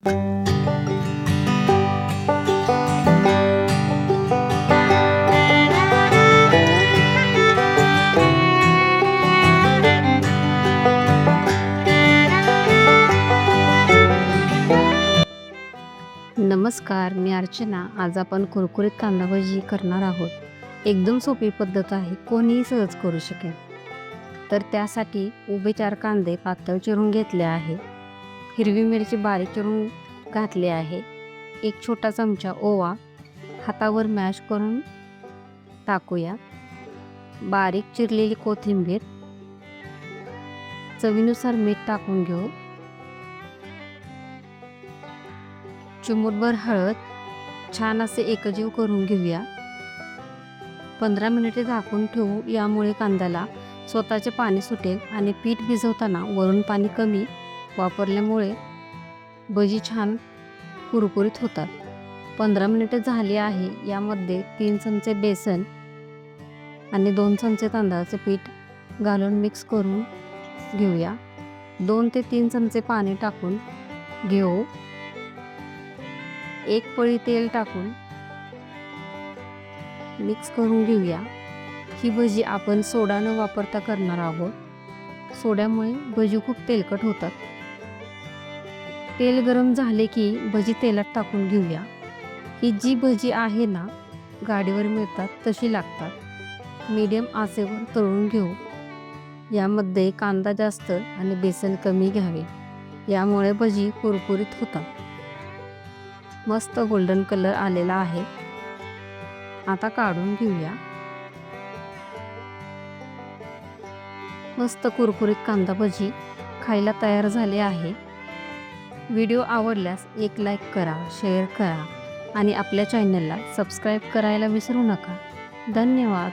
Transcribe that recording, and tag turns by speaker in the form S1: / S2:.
S1: नमस्कार, मी अर्चना. आज आपण कुरकुरीत कांदा भजी करणार आहोत. एकदम सोपी पद्धत आहे, कोणीही सहज करू शकेल. तर त्यासाठी उभे 4 कांदे पातळ चिरून घेतले आहे. हिरवी मिरची बारीक चिरून घातली आहे. 1 छोटा चमचा ओवा हातावर मॅश करून टाकूया. बारीक चिरलेली कोथिंबीर, चवीनुसार मीठ टाकून घेऊ. चिमूटभर हळद, छान असे एकजीव करून घेऊया. 15 मिनिटे झाकून ठेवू, यामुळे कांद्याला स्वतःचे पाणी सुटेल आणि पीठ भिजवताना वरून पाणी कमी वापरल्यामुळे भजी छान कुरकुरीत होतात. 15 मिनिटे झाली आहे. यामध्ये 3 चमचे बेसन आणि 2 चमचे तांदळाचे पीठ घालून मिक्स करून घेऊया. 2 ते 3 चमचे पाणी टाकून घेऊ. 1 पळी तेल टाकून मिक्स करून घेऊया. ही भजी आपण सोडा न वापरता करणार आहोत. सोड्यामुळे भजी खूप तेलकट होतात. तेल गरम झाले की भजी तेलात टाकून घेऊया. ही जी भजी आहे ना, गाडीवर मिळतात तशी लागतात. मीडियम आचेवर तळून घेऊ. यामध्ये कांदा जास्त आणि बेसन कमी घ्यावे, यामुळे भजी कुरकुरीत होतात. मस्त गोल्डन कलर आलेला आहे. आता काढून घेऊया. मस्त कुरकुरीत कांदा भजी खायला तयार झाले आहे. व्हिडिओ आवडल्यास एक लाईक करा, शेअर करा आणि आपल्या चॅनलला सबस्क्राईब करायला विसरू नका. धन्यवाद.